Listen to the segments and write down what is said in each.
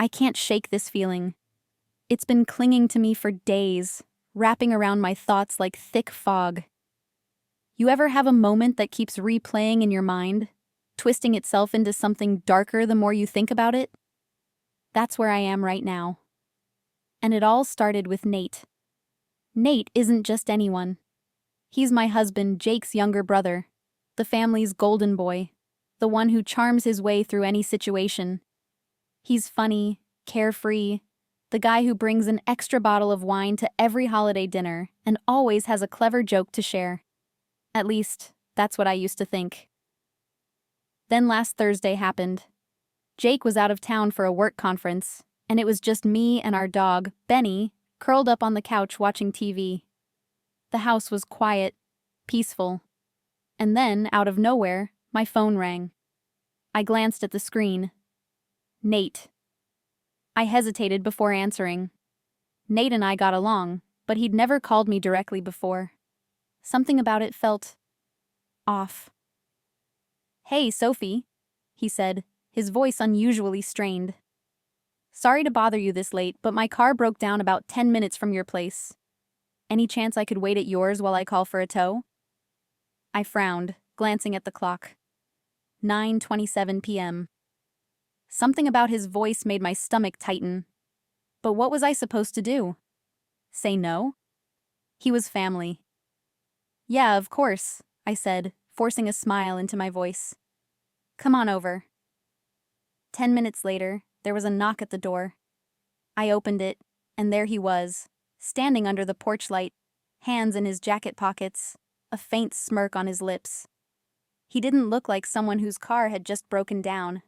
I can't shake this feeling. It's been clinging to me for days, wrapping around my thoughts like thick fog. You ever have a moment that keeps replaying in your mind, twisting itself into something darker the more you think about it? That's where I am right now. And it all started with Nate. Nate isn't just anyone. He's my husband, Jake's younger brother, the family's golden boy, the one who charms his way through any situation. He's funny, carefree, the guy who brings an extra bottle of wine to every holiday dinner and always has a clever joke to share. At least, that's what I used to think. Then last Thursday happened. Jake was out of town for a work conference, and it was just me and our dog, Benny, curled up on the couch watching TV. The house was quiet, peaceful. And then, out of nowhere, my phone rang. I glanced at the screen. Nate. I hesitated before answering. Nate and I got along, but he'd never called me directly before. Something about it felt off. "Hey, Sophie," he said, his voice unusually strained. "Sorry to bother you this late, but my car broke down about 10 minutes from your place. Any chance I could wait at yours while I call for a tow?" I frowned, glancing at the clock. 9:27 p.m. Something about his voice made my stomach tighten. But what was I supposed to do? Say no? He was family. "Yeah, of course," I said, forcing a smile into my voice. "Come on over." 10 minutes later, there was a knock at the door. I opened it, and there he was, standing under the porch light, hands in his jacket pockets, a faint smirk on his lips. He didn't look like someone whose car had just broken down.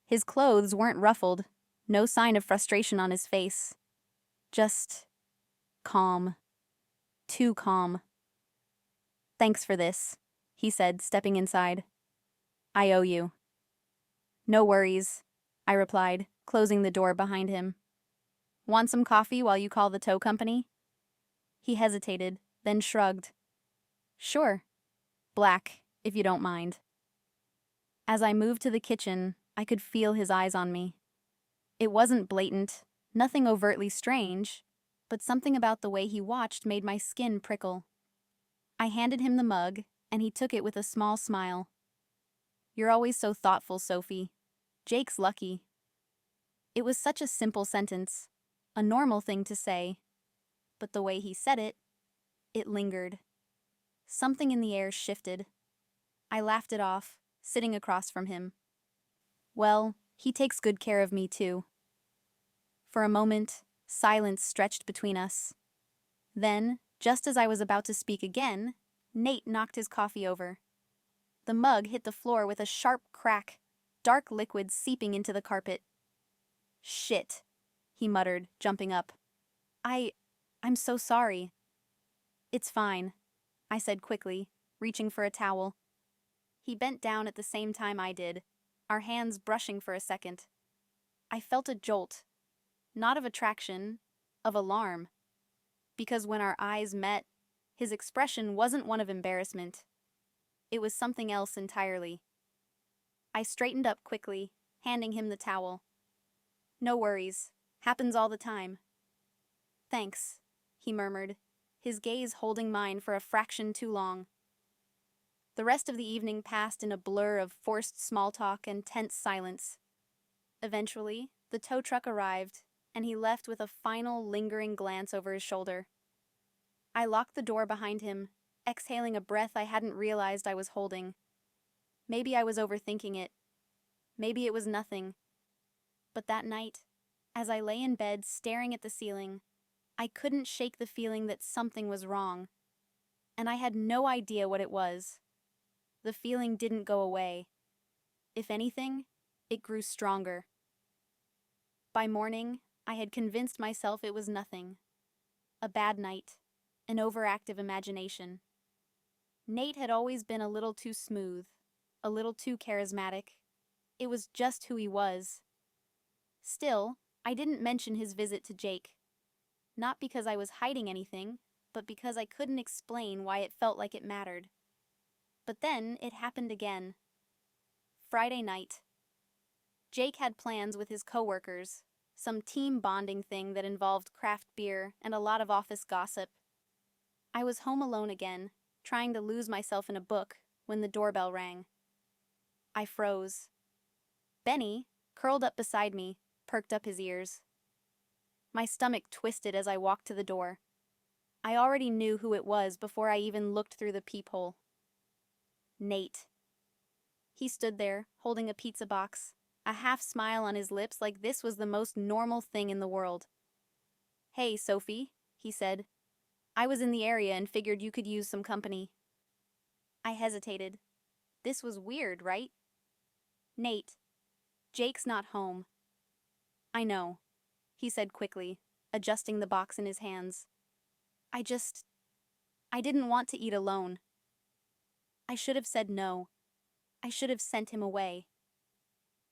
His clothes weren't ruffled, no sign of frustration on his face. Just calm. Too calm. "Thanks for this," he said, stepping inside. "I owe you." "No worries," I replied, closing the door behind him. "Want some coffee while you call the tow company?" He hesitated, then shrugged. "Sure. Black, if you don't mind." As I moved to the kitchen, I could feel his eyes on me. It wasn't blatant, nothing overtly strange, but something about the way he watched made my skin prickle. I handed him the mug, and he took it with a small smile. "You're always so thoughtful, Sophie. Jake's lucky." It was such a simple sentence, a normal thing to say. But the way he said it, it lingered. Something in the air shifted. I laughed it off, sitting across from him. Well, he takes good care of me too. For a moment, silence stretched between us. Then, just as I was about to speak again, Nate knocked his coffee over. The mug hit the floor with a sharp crack, dark liquid seeping into the carpet. "Shit," he muttered, jumping up. I'm so sorry." "It's fine," I said quickly, reaching for a towel. He bent down at the same time I did, our hands brushing for a second. I felt a jolt, not of attraction, of alarm. Because when our eyes met, his expression wasn't one of embarrassment. It was something else entirely. I straightened up quickly, handing him the towel. "No worries. Happens all the time." "Thanks," he murmured, his gaze holding mine for a fraction too long. The rest of the evening passed in a blur of forced small talk and tense silence. Eventually, the tow truck arrived, and he left with a final lingering glance over his shoulder. I locked the door behind him, exhaling a breath I hadn't realized I was holding. Maybe I was overthinking it. Maybe it was nothing. But that night, as I lay in bed staring at the ceiling, I couldn't shake the feeling that something was wrong. And I had no idea what it was. The feeling didn't go away. If anything, it grew stronger. By morning, I had convinced myself it was nothing. A bad night, an overactive imagination. Nate had always been a little too smooth, a little too charismatic. It was just who he was. Still, I didn't mention his visit to Jake. Not because I was hiding anything, but because I couldn't explain why it felt like it mattered. But then it happened again. Friday night. Jake had plans with his coworkers, some team bonding thing that involved craft beer and a lot of office gossip. I was home alone again, trying to lose myself in a book, when the doorbell rang. I froze. Benny, curled up beside me, perked up his ears. My stomach twisted as I walked to the door. I already knew who it was before I even looked through the peephole. Nate. He stood there, holding a pizza box, a half smile on his lips like this was the most normal thing in the world. "Hey, Sophie," he said. "I was in the area and figured you could use some company." I hesitated. This was weird, right? "Nate, Jake's not home." "I know," he said quickly, adjusting the box in his hands. I didn't want to eat alone. I should have said no. I should have sent him away.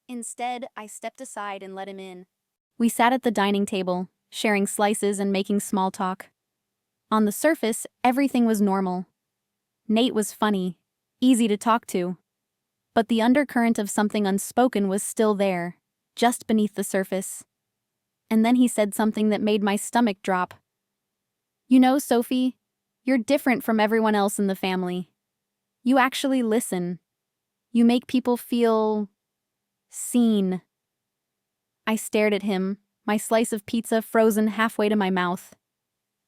Instead, I stepped aside and let him in. We sat at the dining table, sharing slices and making small talk. On the surface, everything was normal. Nate was funny, easy to talk to. But the undercurrent of something unspoken was still there, just beneath the surface. And then he said something that made my stomach drop. "You know, Sophie, you're different from everyone else in the family. You actually listen. You make people feel seen." I stared at him, my slice of pizza frozen halfway to my mouth.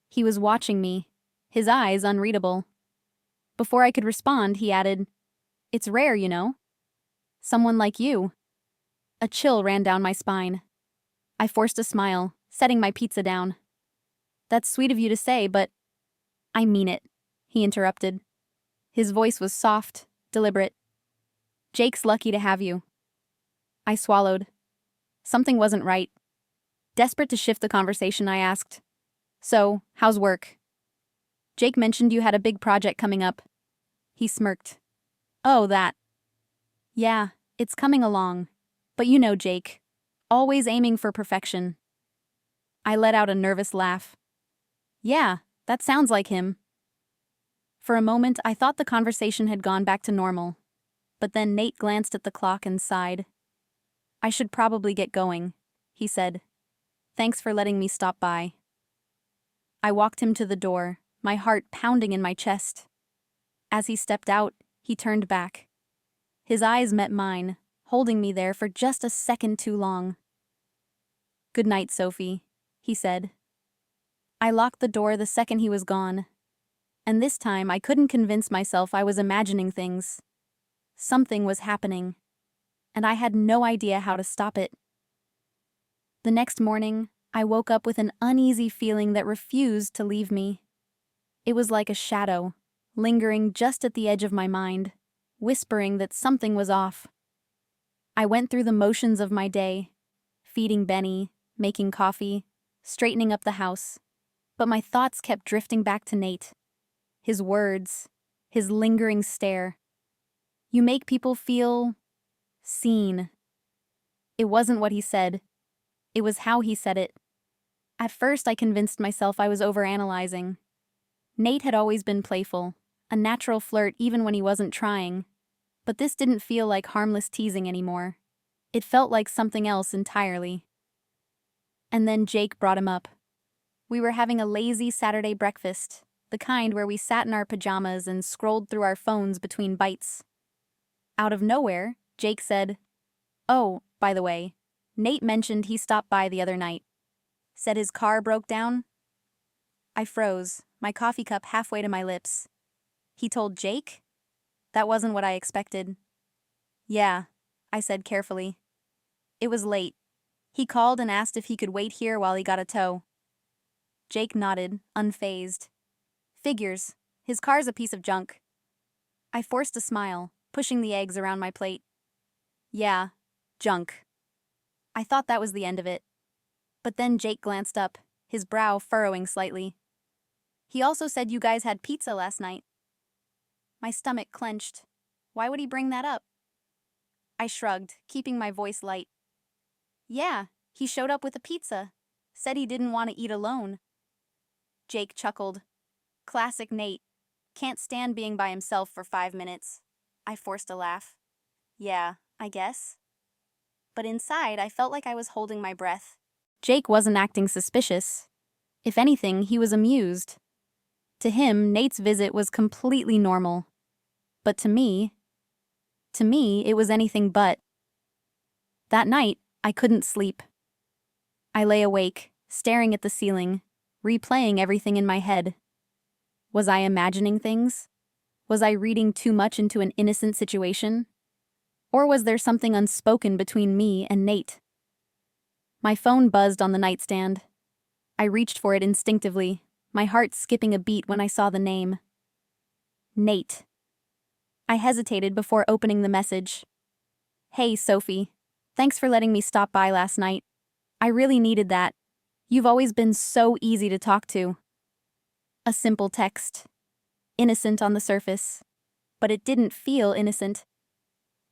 He was watching me, his eyes unreadable. Before I could respond, he added, "It's rare, you know. Someone like you." A chill ran down my spine. I forced a smile, setting my pizza down. "That's sweet of you to say, but—" "I mean it," he interrupted. His voice was soft, deliberate. "Jake's lucky to have you." I swallowed. Something wasn't right. Desperate to shift the conversation, I asked, "So, how's work?" "Jake mentioned you had a big project coming up." He smirked. "Oh, that. Yeah, it's coming along. But you know Jake. Always aiming for perfection." I let out a nervous laugh. "Yeah, that sounds like him." For a moment, I thought the conversation had gone back to normal. But then Nate glanced at the clock and sighed. "I should probably get going," he said. "Thanks for letting me stop by." I walked him to the door, my heart pounding in my chest. As he stepped out, he turned back. His eyes met mine, holding me there for just a second too long. "Good night, Sophie," he said. I locked the door the second he was gone. And this time I couldn't convince myself I was imagining things. Something was happening, and I had no idea how to stop it. The next morning, I woke up with an uneasy feeling that refused to leave me. It was like a shadow, lingering just at the edge of my mind, whispering that something was off. I went through the motions of my day, feeding Benny, making coffee, straightening up the house, but my thoughts kept drifting back to Nate. His words, his lingering stare. "You make people feel seen." It wasn't what he said. It was how he said it. At first, I convinced myself I was overanalyzing. Nate had always been playful, a natural flirt even when he wasn't trying. But this didn't feel like harmless teasing anymore. It felt like something else entirely. And then Jake brought him up. We were having a lazy Saturday breakfast, the kind where we sat in our pajamas and scrolled through our phones between bites. Out of nowhere, Jake said, "Oh, by the way, Nate mentioned he stopped by the other night. Said his car broke down." I froze, my coffee cup halfway to my lips. He told Jake? That wasn't what I expected. "Yeah," I said carefully. "It was late. He called and asked if he could wait here while he got a tow." Jake nodded, unfazed. "Figures. His car's a piece of junk." I forced a smile, pushing the eggs around my plate. "Yeah, junk." I thought that was the end of it. But then Jake glanced up, his brow furrowing slightly. "He also said you guys had pizza last night." My stomach clenched. Why would he bring that up? I shrugged, keeping my voice light. "Yeah, he showed up with a pizza. Said he didn't want to eat alone." Jake chuckled. Classic Nate. Can't stand being by himself for 5 minutes. I forced a laugh. "Yeah, I guess." But inside, I felt like I was holding my breath. Jake wasn't acting suspicious. If anything, he was amused. To him, Nate's visit was completely normal. But to me, it was anything but. That night, I couldn't sleep. I lay awake, staring at the ceiling, replaying everything in my head. Was I imagining things? Was I reading too much into an innocent situation? Or was there something unspoken between me and Nate? My phone buzzed on the nightstand. I reached for it instinctively, my heart skipping a beat when I saw the name. Nate. I hesitated before opening the message. Hey, Sophie. Thanks for letting me stop by last night. I really needed that. You've always been so easy to talk to. A simple text. Innocent on the surface. But it didn't feel innocent.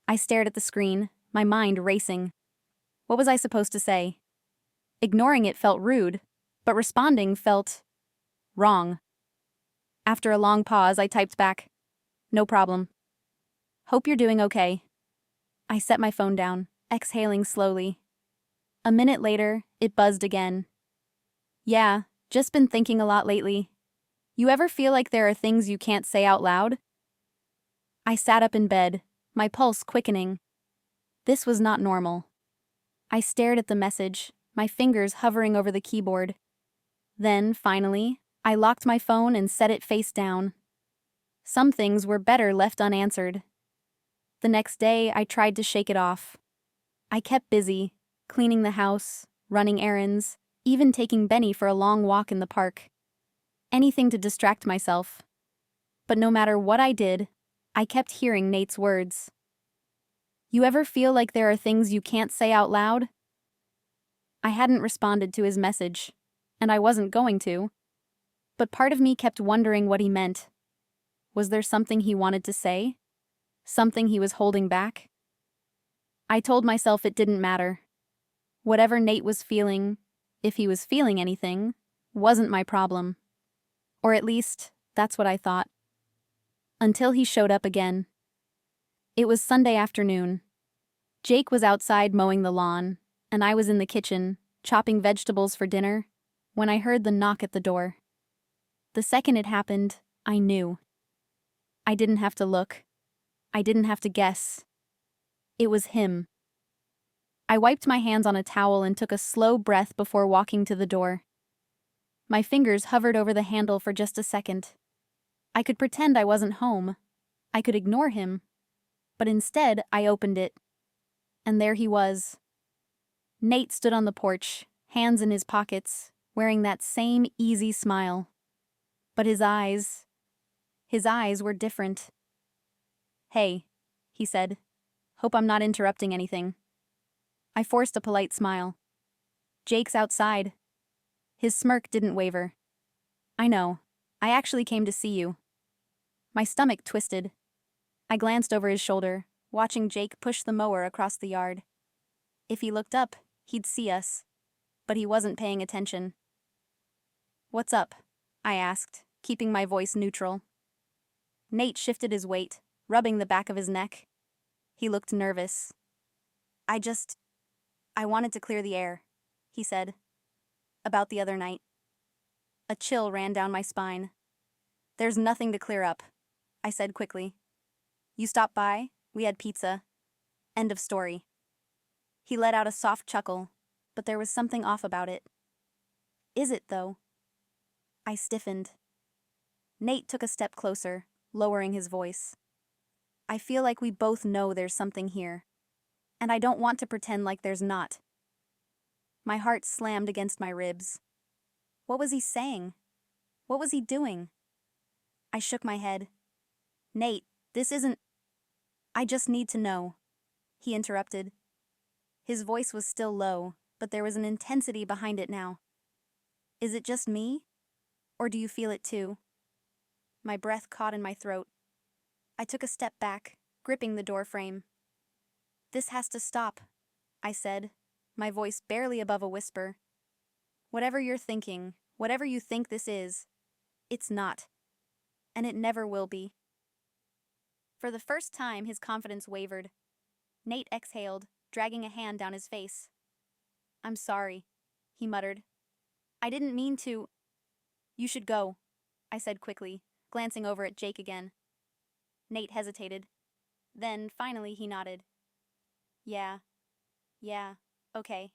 I stared at the screen, my mind racing. What was I supposed to say? Ignoring it felt rude, but responding felt wrong. After a long pause, I typed back, "No problem. Hope you're doing okay." I set my phone down, exhaling slowly. A minute later, it buzzed again. "Yeah, just been thinking a lot lately. You ever feel like there are things you can't say out loud?" I sat up in bed, my pulse quickening. This was not normal. I stared at the message, my fingers hovering over the keyboard. Then, finally, I locked my phone and set it face down. Some things were better left unanswered. The next day, I tried to shake it off. I kept busy, cleaning the house, running errands, even taking Benny for a long walk in the park. Anything to distract myself. But no matter what I did, I kept hearing Nate's words. You ever feel like there are things you can't say out loud? I hadn't responded to his message, and I wasn't going to. But part of me kept wondering what he meant. Was there something he wanted to say? Something he was holding back? I told myself it didn't matter. Whatever Nate was feeling, if he was feeling anything, wasn't my problem. Or at least, that's what I thought. Until he showed up again. It was Sunday afternoon. Jake was outside mowing the lawn, and I was in the kitchen, chopping vegetables for dinner, when I heard the knock at the door. The second it happened, I knew. I didn't have to look. I didn't have to guess. It was him. I wiped my hands on a towel and took a slow breath before walking to the door. My fingers hovered over the handle for just a second. I could pretend I wasn't home. I could ignore him. But instead, I opened it. And there he was. Nate stood on the porch, hands in his pockets, wearing that same easy smile. But his eyes were different. "Hey," he said. "Hope I'm not interrupting anything." I forced a polite smile. "Jake's outside." His smirk didn't waver. "I know. I actually came to see you." My stomach twisted. I glanced over his shoulder, watching Jake push the mower across the yard. If he looked up, he'd see us. But he wasn't paying attention. "What's up?" I asked, keeping my voice neutral. Nate shifted his weight, rubbing the back of his neck. He looked nervous. I wanted to clear the air," he said. "About the other night." A chill ran down my spine. "There's nothing to clear up," I said quickly. "You stopped by, we had pizza. End of story." He let out a soft chuckle, but there was something off about it. "Is it, though?" I stiffened. Nate took a step closer, lowering his voice. "I feel like we both know there's something here. And I don't want to pretend like there's not." My heart slammed against my ribs. What was he saying? What was he doing? I shook my head. "Nate, this isn't—" "I just need to know," he interrupted. His voice was still low, but there was an intensity behind it now. "Is it just me? Or do you feel it too?" My breath caught in my throat. I took a step back, gripping the door frame. "This has to stop," I said, my voice barely above a whisper. "Whatever you're thinking, whatever you think this is, it's not. And it never will be." For the first time, his confidence wavered. Nate exhaled, dragging a hand down his face. "I'm sorry." he muttered. I didn't mean to. You should go, I said quickly, glancing over at Jake again. Nate hesitated. Then, finally, he nodded. Yeah, okay.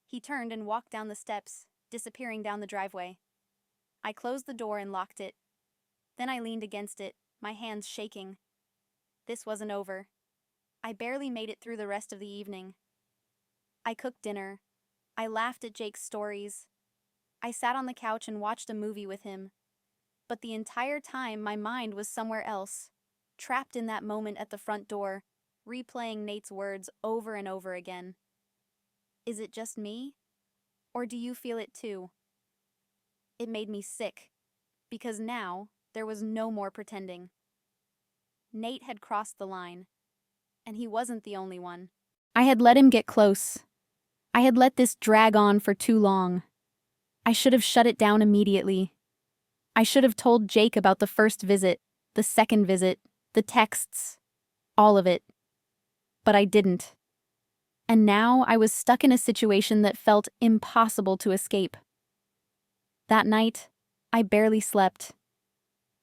He turned and walked down the steps, disappearing down the driveway. I closed the door and locked it. Then I leaned against it, my hands shaking. This wasn't over. I barely made it through the rest of the evening. I cooked dinner. I laughed at Jake's stories. I sat on the couch and watched a movie with him. But the entire time, my mind was somewhere else, trapped in that moment at the front door, replaying Nate's words over and over again. Is it just me? Or do you feel it too? It made me sick, because now there was no more pretending. Nate had crossed the line, and he wasn't the only one. I had let him get close. I had let this drag on for too long. I should have shut it down immediately. I should have told Jake about the first visit, the second visit, the texts, all of it. But I didn't. And now I was stuck in a situation that felt impossible to escape. That night, I barely slept.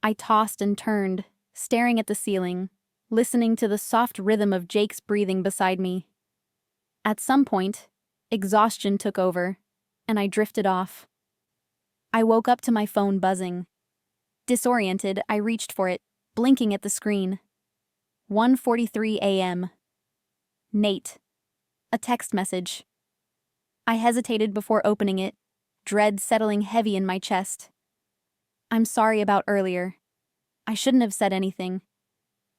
I tossed and turned, staring at the ceiling, listening to the soft rhythm of Jake's breathing beside me. At some point, exhaustion took over, and I drifted off. I woke up to my phone buzzing. Disoriented, I reached for it, blinking at the screen. 1:43 a.m. Nate. A text message. I hesitated before opening it, dread settling heavy in my chest. I'm sorry about earlier. I shouldn't have said anything.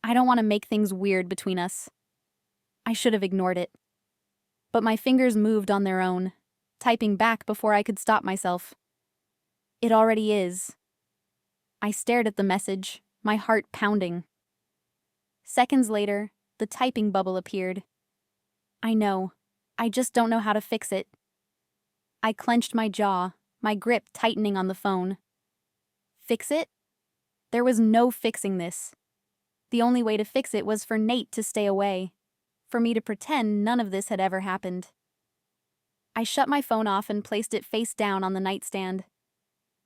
I don't want to make things weird between us. I should have ignored it. But my fingers moved on their own, typing back before I could stop myself. It already is. I stared at the message, my heart pounding. Seconds later, the typing bubble appeared. I know. I just don't know how to fix it. I clenched my jaw, my grip tightening on the phone. Fix it? There was no fixing this. The only way to fix it was for Nate to stay away, for me to pretend none of this had ever happened. I shut my phone off and placed it face down on the nightstand.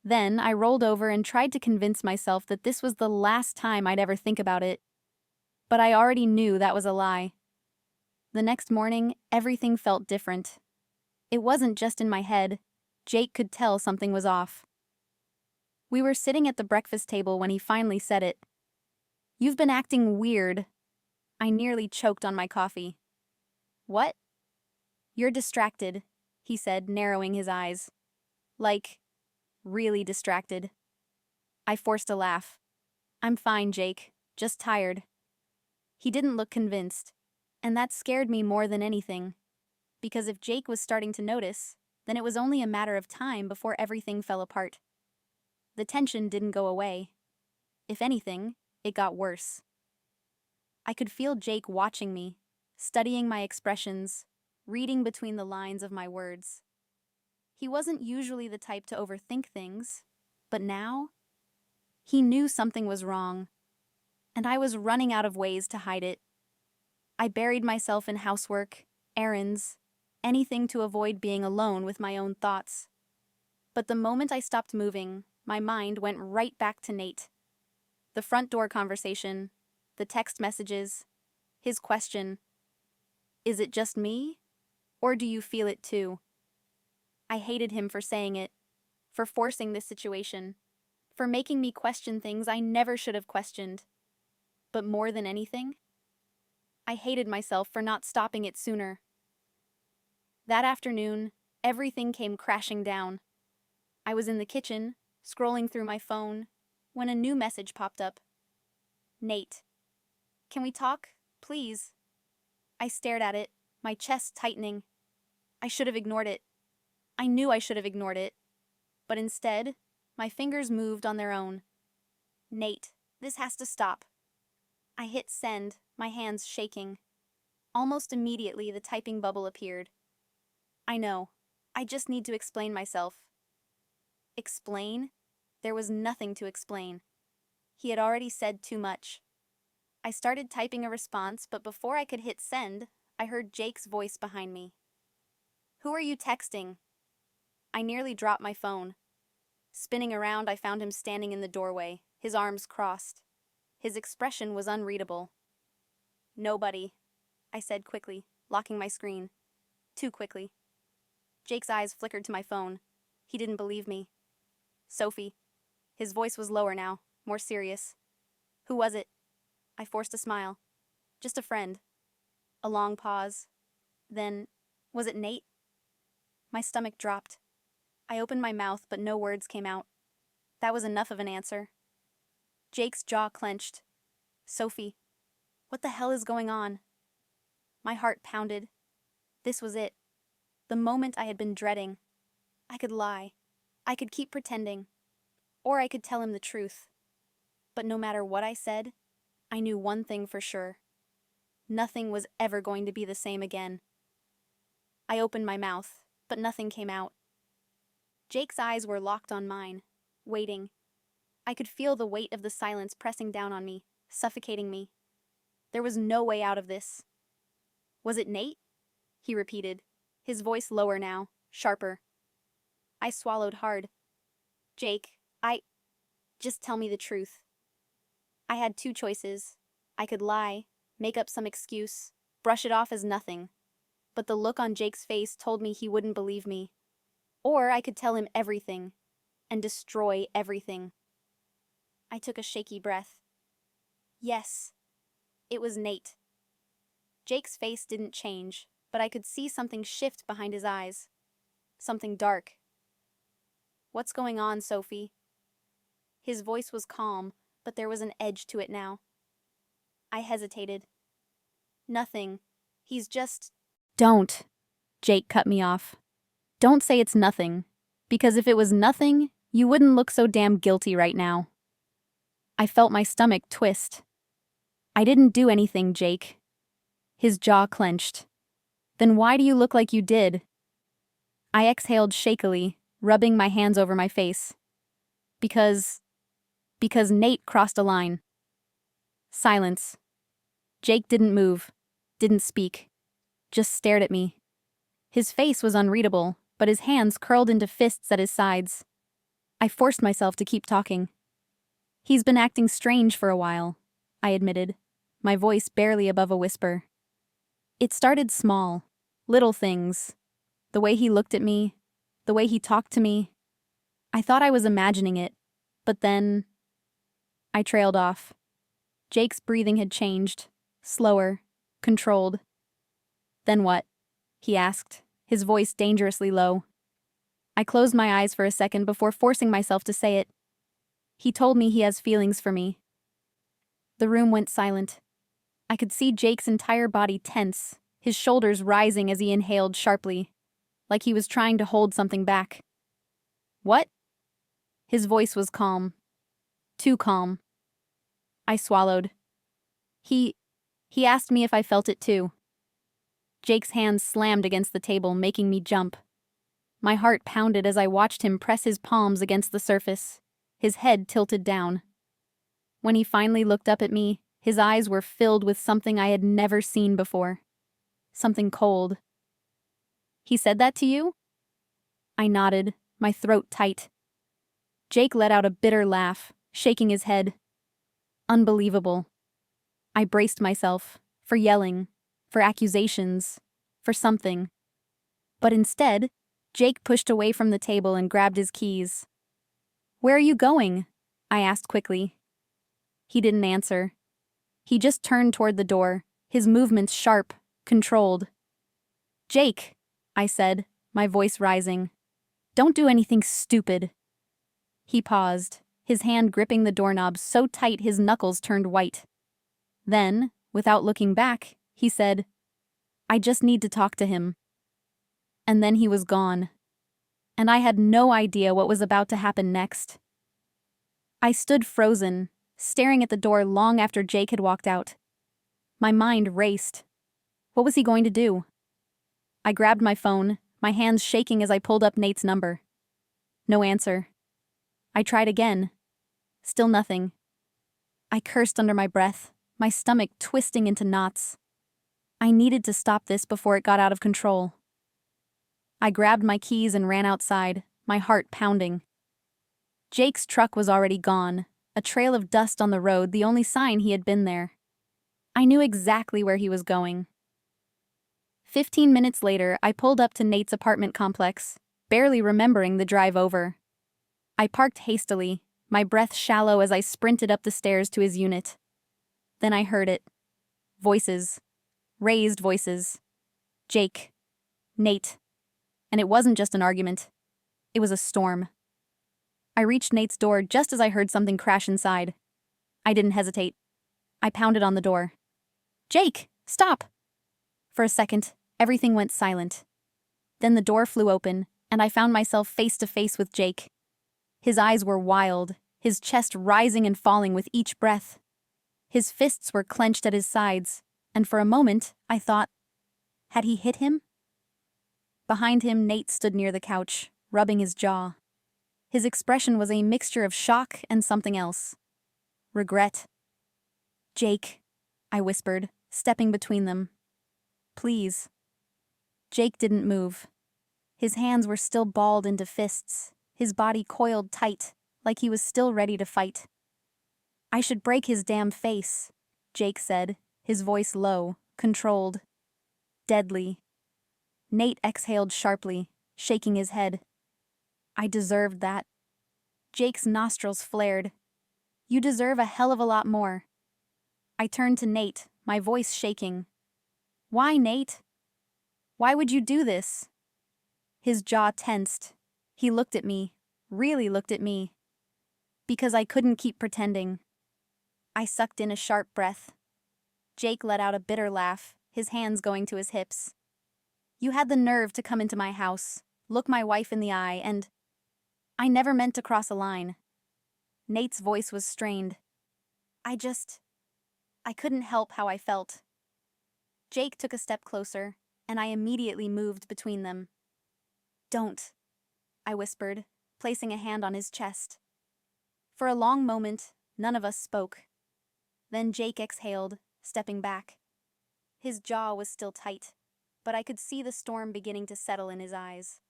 Then I rolled over and tried to convince myself that this was the last time I'd ever think about it. But I already knew that was a lie. The next morning, everything felt different. It wasn't just in my head. Jake could tell something was off. We were sitting at the breakfast table when he finally said it. You've been acting weird. I nearly choked on my coffee. What? You're distracted, he said, narrowing his eyes. Like, really distracted. I forced a laugh. I'm fine, Jake. Just tired. He didn't look convinced. And that scared me more than anything. Because if Jake was starting to notice, then it was only a matter of time before everything fell apart. The tension didn't go away. If anything, it got worse. I could feel Jake watching me, studying my expressions, reading between the lines of my words. He wasn't usually the type to overthink things, but now, he knew something was wrong, and I was running out of ways to hide it. I buried myself in housework, errands, anything to avoid being alone with my own thoughts. But the moment I stopped moving, my mind went right back to Nate. The front door conversation, the text messages, his question, is it just me? Or do you feel it too? I hated him for saying it, for forcing this situation, for making me question things I never should have questioned. But more than anything, I hated myself for not stopping it sooner. That afternoon, everything came crashing down. I was in the kitchen, scrolling through my phone, when a new message popped up. Nate. Can we talk, please? I stared at it, my chest tightening. I should have ignored it. I knew I should have ignored it. But instead, my fingers moved on their own. Nate, this has to stop. I hit send, my hands shaking. Almost immediately, the typing bubble appeared. I know. I just need to explain myself. Explain? There was nothing to explain. He had already said too much. I started typing a response, but before I could hit send, I heard Jake's voice behind me. Who are you texting? I nearly dropped my phone. Spinning around, I found him standing in the doorway, his arms crossed. His expression was unreadable. "Nobody," I said quickly, locking my screen. Too quickly. Jake's eyes flickered to my phone. He didn't believe me. "Sophie." His voice was lower now, more serious. "Who was it?" I forced a smile. "Just a friend." A long pause. Then, "Was it Nate?" My stomach dropped. I opened my mouth, but no words came out. That was enough of an answer. Jake's jaw clenched. "Sophie, what the hell is going on?" My heart pounded. This was it. The moment I had been dreading. I could lie. I could keep pretending. Or I could tell him the truth. But no matter what I said, I knew one thing for sure. Nothing was ever going to be the same again. I opened my mouth, but nothing came out. Jake's eyes were locked on mine, waiting. I could feel the weight of the silence pressing down on me, suffocating me. There was no way out of this. "Was it Nate?" he repeated, his voice lower now, sharper. I swallowed hard. "Jake, just tell me the truth." I had two choices. I could lie, make up some excuse, brush it off as nothing. But the look on Jake's face told me he wouldn't believe me. Or I could tell him everything, and destroy everything. I took a shaky breath. Yes, it was Nate. Jake's face didn't change, but I could see something shift behind his eyes. Something dark. "What's going on, Sophie?" His voice was calm, but there was an edge to it now. I hesitated. "Nothing. He's just—" "Don't," Jake cut me off. "Don't say it's nothing, because if it was nothing, you wouldn't look so damn guilty right now." I felt my stomach twist. "I didn't do anything, Jake." His jaw clenched. "Then why do you look like you did?" I exhaled shakily, rubbing my hands over my face. Because Nate crossed a line." Silence. Jake didn't move, didn't speak, just stared at me. His face was unreadable, but his hands curled into fists at his sides. I forced myself to keep talking. "He's been acting strange for a while," I admitted, my voice barely above a whisper. "It started small, little things. The way he looked at me, the way he talked to me. I thought I was imagining it, but then—" I trailed off. Jake's breathing had changed, slower, controlled. "Then what?" he asked, his voice dangerously low. I closed my eyes for a second before forcing myself to say it. "He told me he has feelings for me." The room went silent. I could see Jake's entire body tense, his shoulders rising as he inhaled sharply, like he was trying to hold something back. "What?" His voice was calm. Too calm. I swallowed. He asked me if I felt it too." Jake's hands slammed against the table, making me jump. My heart pounded as I watched him press his palms against the surface, his head tilted down. When he finally looked up at me, his eyes were filled with something I had never seen before. Something cold. "He said that to you?" I nodded, my throat tight. Jake let out a bitter laugh, shaking his head. Unbelievable. I braced myself, for yelling, for accusations, for something. But instead, Jake pushed away from the table and grabbed his keys. "Where are you going?" I asked quickly. He didn't answer. He just turned toward the door, his movements sharp, controlled. "Jake," I said, my voice rising. "Don't do anything stupid." He paused, his hand gripping the doorknob so tight his knuckles turned white. Then, without looking back, he said, "I just need to talk to him." And then he was gone. And I had no idea what was about to happen next. I stood frozen, staring at the door long after Jake had walked out. My mind raced. What was he going to do? I grabbed my phone, my hands shaking as I pulled up Nate's number. No answer. I tried again. Still nothing. I cursed under my breath, my stomach twisting into knots. I needed to stop this before it got out of control. I grabbed my keys and ran outside, my heart pounding. Jake's truck was already gone, a trail of dust on the road, the only sign he had been there. I knew exactly where he was going. 15 minutes later, I pulled up to Nate's apartment complex, barely remembering the drive over. I parked hastily, my breath shallow as I sprinted up the stairs to his unit. Then I heard it. Voices. Raised voices. Jake. Nate. And it wasn't just an argument. It was a storm. I reached Nate's door just as I heard something crash inside. I didn't hesitate. I pounded on the door. Jake, stop! For a second, everything went silent. Then the door flew open, and I found myself face to face with Jake. His eyes were wild, his chest rising and falling with each breath. His fists were clenched at his sides, and for a moment, I thought, had he hit him? Behind him, Nate stood near the couch, rubbing his jaw. His expression was a mixture of shock and something else. Regret. Jake, I whispered, stepping between them. Please. Jake didn't move. His hands were still balled into fists, his body coiled tight, like he was still ready to fight. I should break his damn face, Jake said, his voice low, controlled. Deadly. Nate exhaled sharply, shaking his head. I deserved that. Jake's nostrils flared. You deserve a hell of a lot more. I turned to Nate, my voice shaking. Why, Nate? Why would you do this? His jaw tensed. He looked at me, really looked at me. Because I couldn't keep pretending. I sucked in a sharp breath. Jake let out a bitter laugh, his hands going to his hips. You had the nerve to come into my house, look my wife in the eye, and I never meant to cross a line. Nate's voice was strained. I couldn't help how I felt. Jake took a step closer, and I immediately moved between them. Don't, I whispered, placing a hand on his chest. For a long moment, none of us spoke. Then Jake exhaled, stepping back. His jaw was still tight, but I could see the storm beginning to settle in his eyes.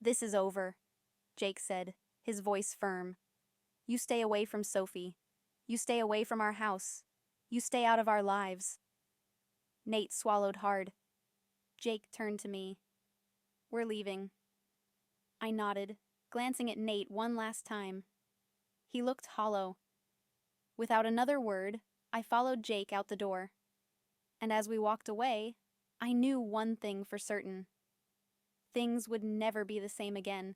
This is over, Jake said, his voice firm. You stay away from Sophie. You stay away from our house. You stay out of our lives. Nate swallowed hard. Jake turned to me. We're leaving. I nodded, glancing at Nate one last time. He looked hollow. Without another word, I followed Jake out the door. And as we walked away, I knew one thing for certain. Things would never be the same again.